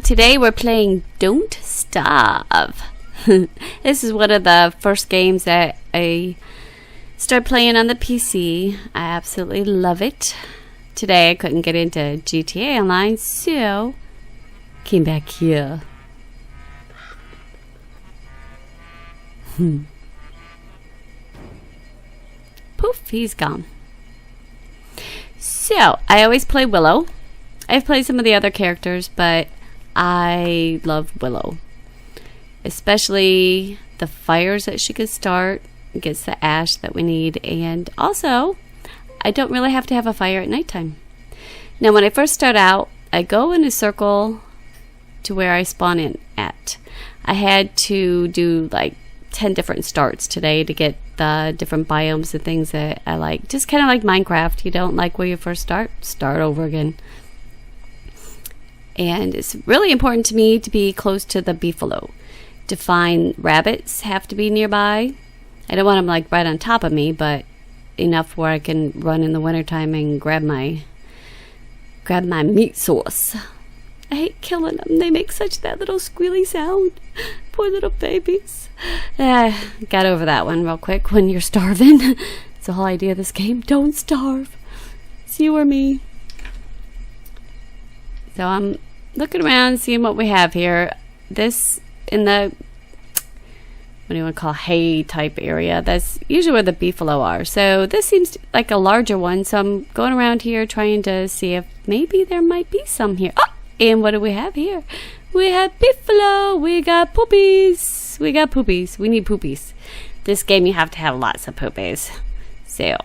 Today we're playing Don't Starve. This is one of the first games that I started playing on the PC. I absolutely love it. Today I couldn't get into GTA Online, so came back here. Poof, he's gone. So, I always play Willow. I've played some of the other characters, but I love Willow. Especially the fires that she could start, gets the ash that we need, and also, I don't really have to have a fire at nighttime. Now, when I first start out, I go in a circle to where I spawn in at. I had to do like 10 different starts today to get the different biomes and things that I like. Just kind of like Minecraft. You don't like where you first start over again. And it's really important to me to be close to the beefalo. To find rabbits have to be nearby. I don't want them like right on top of me, but enough where I can run in the wintertime and grab my meat source. I hate killing them. They make such that little squealy sound. Poor little babies. Got over that one real quick when you're starving. It's the whole idea of this game. Don't starve. It's you or me. So I'm looking around, seeing what we have here. This in the, what do you want to call, hay type area. That's usually where the beefalo are. So this seems like a larger one. So I'm going around here trying to see if maybe there might be some here. Oh! And what do we have here? We have beefalo. We got poopies. We got poopies. We need poopies. This game you have to have lots of poopies. So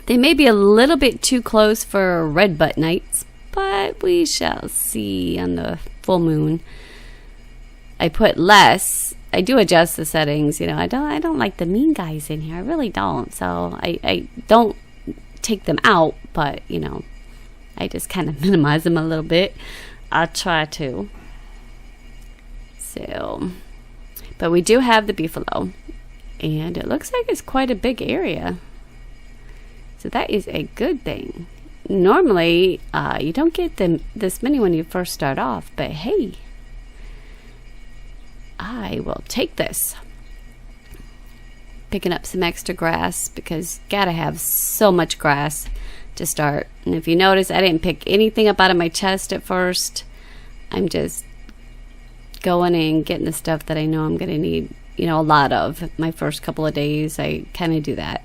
they may be a little bit too close for red butt nights, but we shall see on the full moon. I put less. I do adjust the settings. You know, I don't like the mean guys in here. I really don't. So I don't take them out, but you know, I just kind of minimize them a little bit. I'll try to. So, but we do have the beefalo, and it looks like it's quite a big area. So that is a good thing. Normally, you don't get them this many when you first start off, but hey, I will take this. Picking up some extra grass because gotta have so much grass to start. And if you notice, I didn't pick anything up out of my chest at first. I'm just going and getting the stuff that I know I'm gonna need, you know, a lot of. My first couple of days I kind of do that,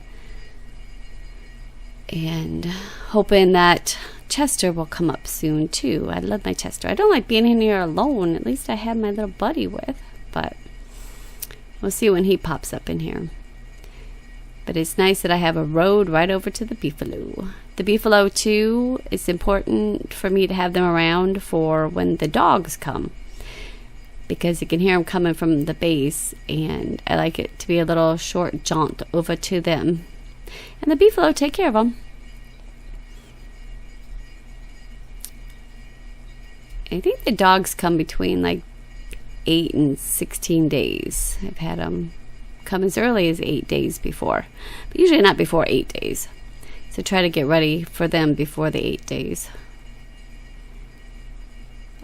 and hoping that Chester will come up soon too. I love my Chester. I don't like being in here alone. At least I have my little buddy with, but we'll see when he pops up in here. But it's nice that I have a road right over to the beefalo. The beefalo, too, it's important for me to have them around for when the dogs come, because you can hear them coming from the base, and I like it to be a little short jaunt over to them. And the beefalo take care of them. I think the dogs come between like 8 and 16 days. I've had them come as early as 8 days before, but usually not before 8 days. So try to get ready for them before the 8 days.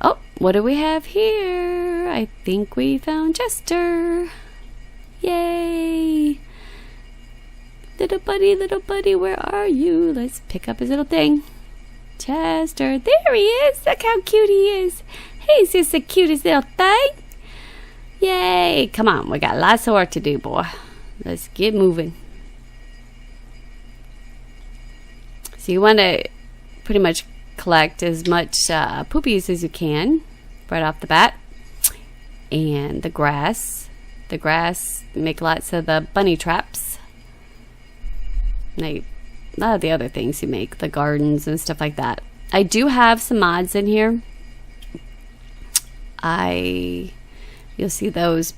Oh, what do we have here? I think we found Chester. Yay! Little buddy, where are you? Let's pick up his little thing. Chester, there he is. Look how cute he is. He's just the cutest little thing. Yay! Come on, we got lots of work to do, boy. Let's get moving. So you want to pretty much collect as much poopies as you can right off the bat. And the grass. The grass, make lots of the bunny traps. And a lot of the other things you make, the gardens and stuff like that. I do have some mods in here. You'll see those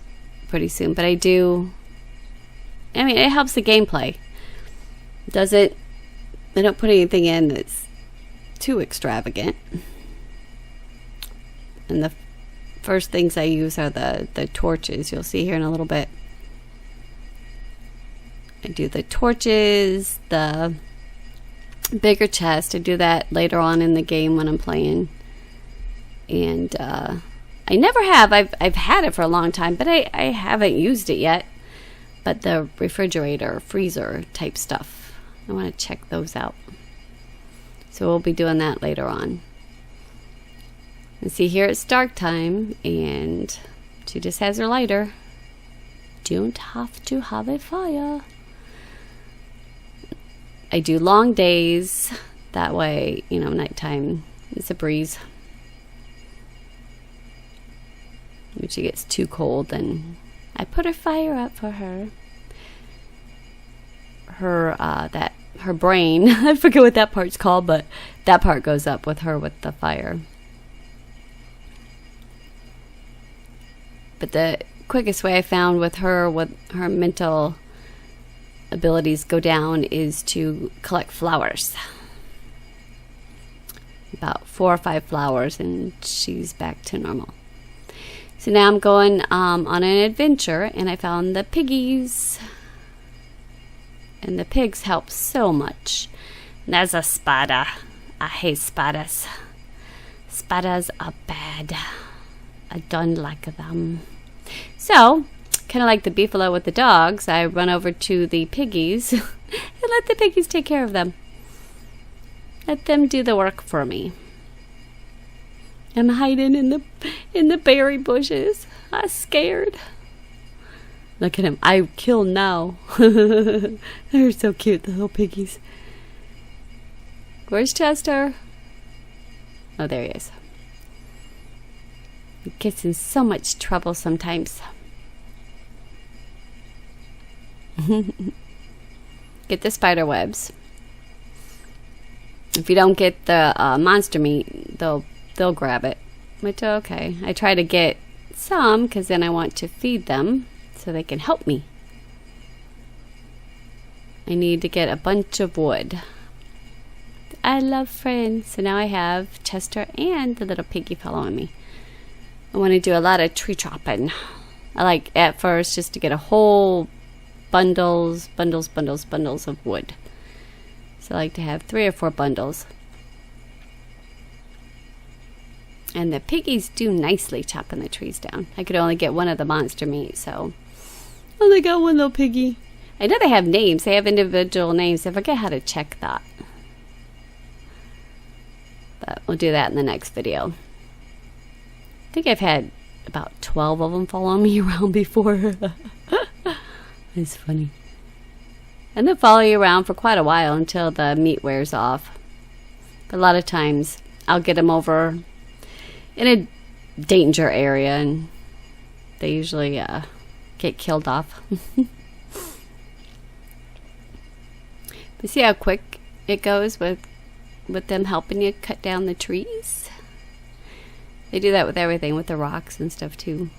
pretty soon, but I mean, it helps the gameplay. I don't put anything in that's too extravagant. And the first things I use are the torches. You'll see here in a little bit. I do the torches, the bigger chest. I do that later on in the game when I'm playing. And I never have. I've had it for a long time, but I haven't used it yet. But the refrigerator, freezer type stuff, I want to check those out. So we'll be doing that later on. And see, here it's dark time, and she just has her lighter. Don't have to have a fire. I do long days. That way, you know, nighttime, it's a breeze. When she gets too cold, then I put a fire up for her. Her brain, I forget what that part's called, but that part goes up with her with the fire. But the quickest way I found with her mental abilities go down is to collect flowers. About 4 or 5 flowers, and she's back to normal. So now I'm going on an adventure, and I found the piggies. And the pigs help so much. And there's a spider. I hate spiders. Spiders are bad. I don't like them. So, kind of like the beefalo with the dogs, I run over to the piggies and let the piggies take care of them. Let them do the work for me. I'm hiding in the berry bushes. I'm scared. Look at him. I kill now. They're so cute, the little piggies. Where's Chester? Oh, there he is. He gets in so much trouble sometimes. Get the spider webs. If you don't get the monster meat, they'll grab it. Which, okay. I try to get some because then I want to feed them so they can help me. I need to get a bunch of wood. I love friends. So now I have Chester and the little piggy following me. I want to do a lot of tree chopping. I like at first just to get a whole bundles of wood. So I like to have 3 or 4 bundles. And the piggies do nicely chopping the trees down. I could only get one of the monster meat, so I only got one little piggy. I know they have names. They have individual names. I forget how to check that. But we'll do that in the next video. I think I've had about 12 of them follow me around before. It's funny. And they'll follow you around for quite a while until the meat wears off. But a lot of times I'll get them over in a danger area and they usually get killed off. But see how quick it goes with them helping you cut down the trees? They do that with everything, with the rocks and stuff too.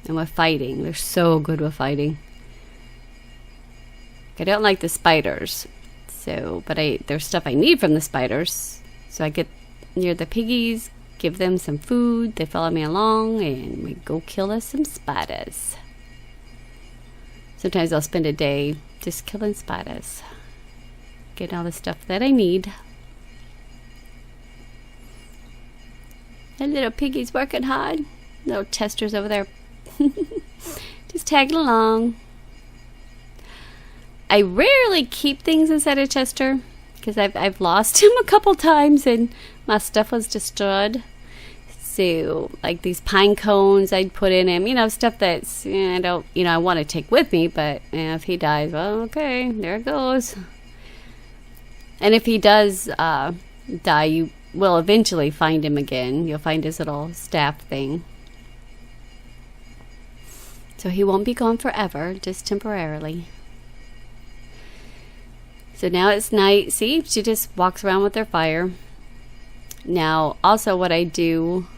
And with fighting. They're so good with fighting. I don't like the spiders. But there's stuff I need from the spiders. So I get near the piggies, give them some food, they follow me along, and we go kill us some spiders. Sometimes I'll spend a day just killing spiders. Getting all the stuff that I need. That little piggy's working hard. Little Chester's over there. Just tagging along. I rarely keep things inside of Chester because I've lost him a couple times and my stuff was destroyed. So, like these pine cones I'd put in him, stuff that's, I want to take with me, but if he dies, well, okay, there it goes. And if he does die, you will eventually find him again. You'll find his little staff thing. So he won't be gone forever, just temporarily. So now it's night. See, she just walks around with her fire. Now, also what I do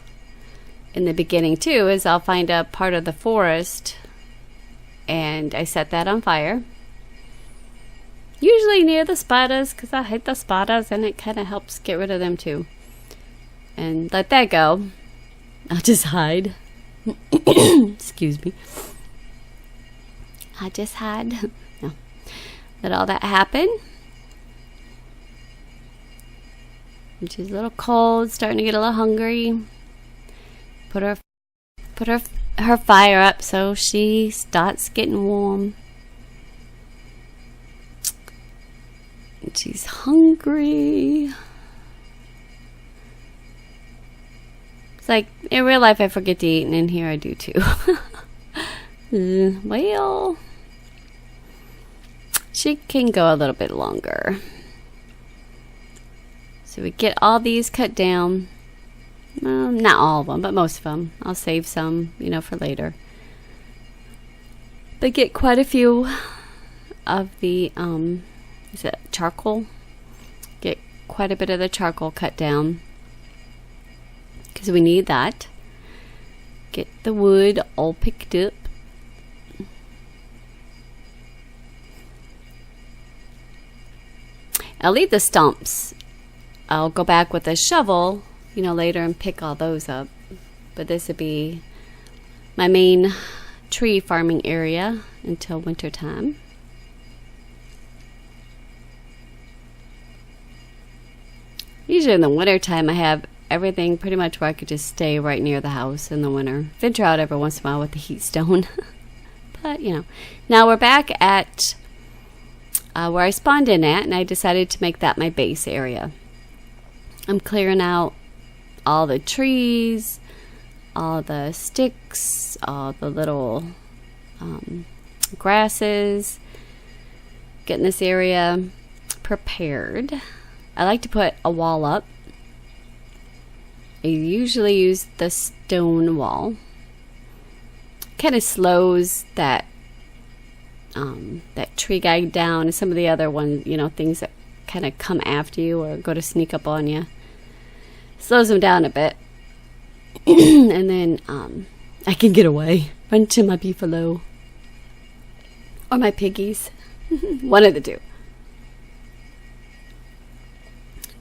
in the beginning too is I'll find a part of the forest and I set that on fire. Usually near the spiders because I hate the spiders and it kind of helps get rid of them too. And let that go. I'll just hide. Excuse me. I just hide. No. Let all that happen. She's a little cold, starting to get a little hungry. Put her fire up so she starts getting warm. And she's hungry. It's like in real life I forget to eat, and in here I do too. Well, she can go a little bit longer. So we get all these cut down. Not all of them, but most of them. I'll save some, for later. But get quite a few of the, is it charcoal? Get quite a bit of the charcoal cut down, because we need that. Get the wood all picked up. I'll leave the stumps. I'll go back with a shovel, later and pick all those up. But this would be my main tree farming area until winter time. Usually in the winter time I have everything pretty much where I could just stay right near the house in the winter. Venture out every once in a while with the heat stone. But, Now we're back at where I spawned in at, and I decided to make that my base area. I'm clearing out all the trees, all the sticks, all the little grasses, getting this area prepared. I like to put a wall up. I usually use the stone wall. Kind of slows that tree guy down, and some of the other ones, things that kind of come after you or go to sneak up on you. Slows them down a bit. And then I can get away. Run to my beefalo. Or my piggies. One of the two.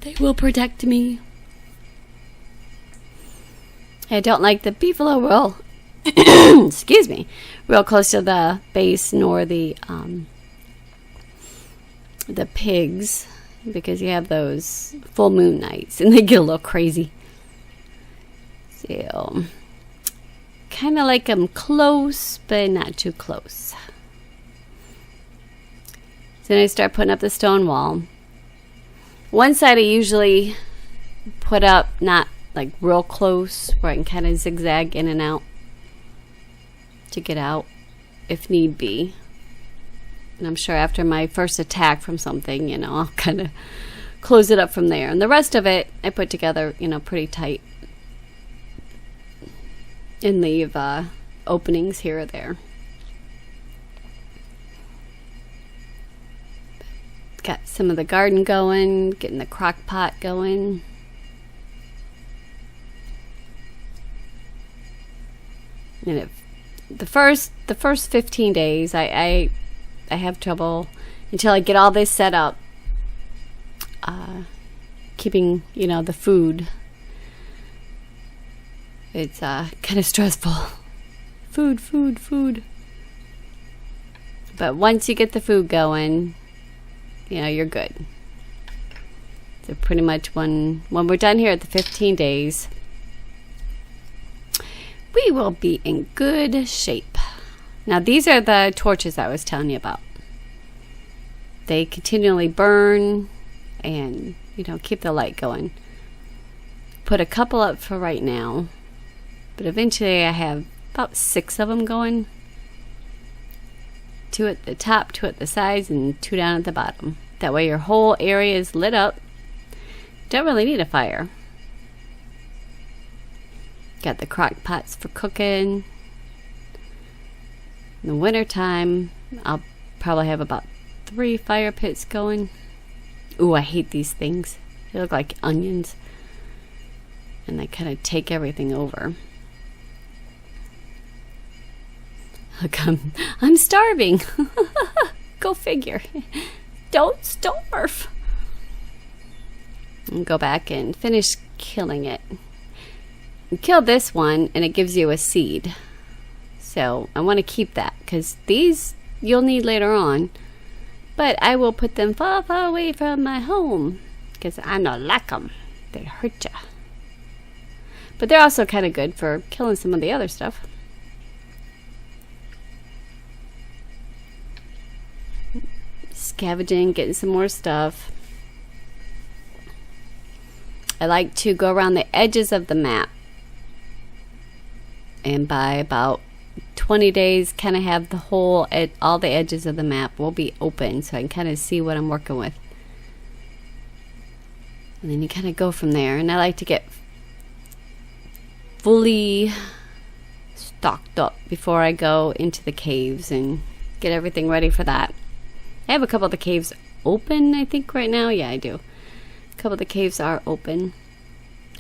They will protect me. I don't like the beefalo real excuse me, real close to the base, nor the pigs, because you have those full moon nights and they get a little crazy. So kind of like them close, but not too close. So then I start putting up the stone wall. One side I usually put up not like real close, where I can kind of zigzag in and out to get out if need be. And I'm sure after my first attack from something, I'll kind of close it up from there. And the rest of it I put together, pretty tight, and leave openings here or there. Got some of the garden going, getting the crock pot going. And the first 15 days, I have trouble until I get all this set up, keeping, the food. It's kind of stressful. Food. But once you get the food going, you're good. So pretty much when we're done here at the 15 days, we will be in good shape. Now these are the torches I was telling you about. They continually burn and, keep the light going. Put a couple up for right now, but eventually I have about 6 of them going. 2 at the top, 2 at the sides, and 2 down at the bottom. That way your whole area is lit up. Don't really need a fire. Got the crock pots for cooking. In the winter time, I'll probably have about 3 fire pits going. Ooh, I hate these things. They look like onions. And they kind of take everything over. Look, I'm starving. Go figure. Don't starve. And go back and finish killing it. Kill this one and it gives you a seed, so I want to keep that because these you'll need later on, but I will put them far away from my home because I don't like them. They hurt ya. But they're also kind of good for killing some of the other stuff. Scavenging, getting some more stuff. I like to go around the edges of the map. And by about 20 days, kind of have the whole, all the edges of the map will be open, so I can kind of see what I'm working with. And then you kind of go from there. And I like to get fully stocked up before I go into the caves and get everything ready for that. I have a couple of the caves open, I think, right now. Yeah, I do. A couple of the caves are open.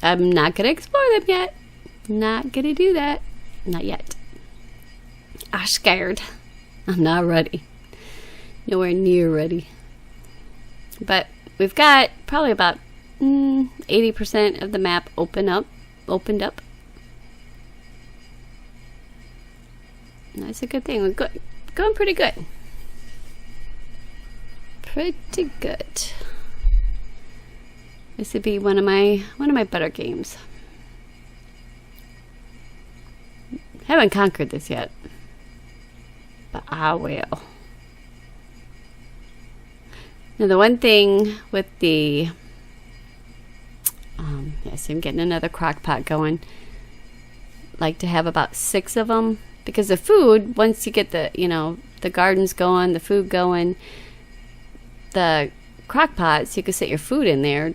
I'm not going to explore them yet. Not going to do that. Not yet. I'm scared. I'm not ready. Nowhere near ready. But we've got probably about 80% of the map opened up. That's a good thing. We're going pretty good. Pretty good. This would be one of my better games. Haven't conquered this yet, but I will. Now the one thing with the yes, I'm getting another crock pot going. Like to have about 6 of them, because the food, once you get the the gardens going, the food going, the crock pots, you can set your food in there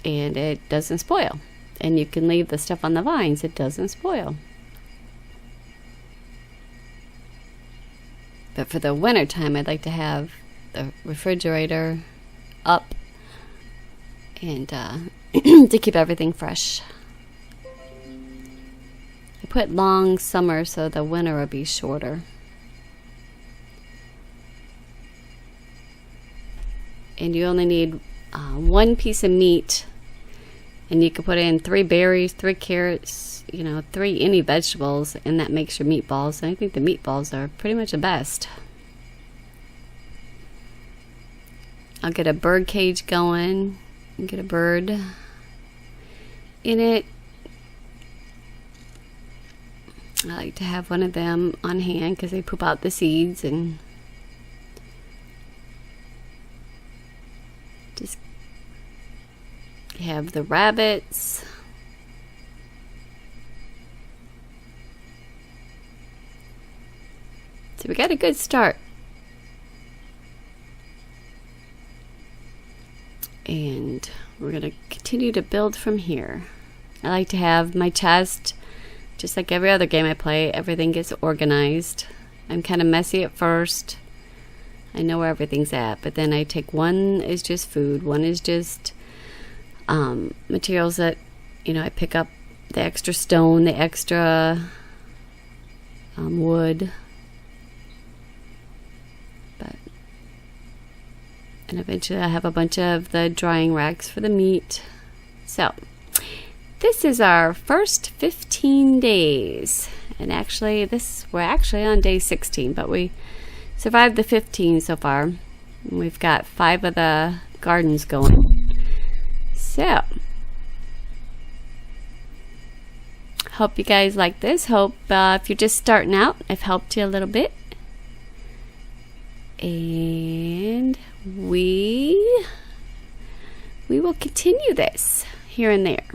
and it doesn't spoil. And you can leave the stuff on the vines, it doesn't spoil. But for the winter time, I'd like to have the refrigerator up and to keep everything fresh. I put long summer so the winter will be shorter. And you only need 1 piece of meat, and you can put in 3 berries, 3 carrots, 3 any vegetables, and that makes your meatballs. And I think the meatballs are pretty much the best. I'll get a bird cage going and get a bird in it. I like to have one of them on hand because they poop out the seeds, and just have the rabbits. So we got a good start. And we're going to continue to build from here. I like to have my chest, just like every other game I play, everything gets organized. I'm kind of messy at first. I know where everything's at, but then I take one is just food, one is just materials that, I pick up the extra stone, the extra wood. And eventually I have a bunch of the drying racks for the meat. So, this is our first 15 days. And actually, we're actually on day 16, but we survived the 15 so far. And we've got 5 of the gardens going. So, hope you guys like this. Hope if you're just starting out, I've helped you a little bit. And we will continue this here and there.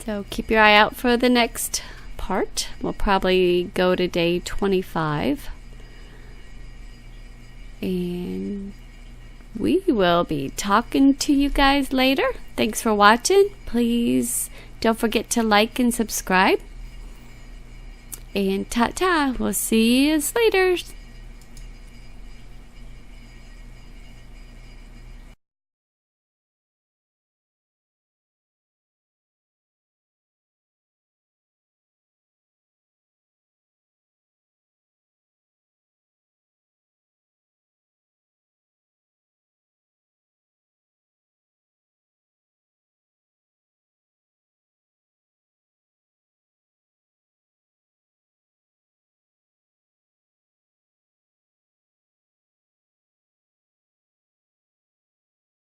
So keep your eye out for the next part. We'll probably go to day 25. And we will be talking to you guys later. Thanks for watching. Please don't forget to like and subscribe. And ta-ta. We'll see you later.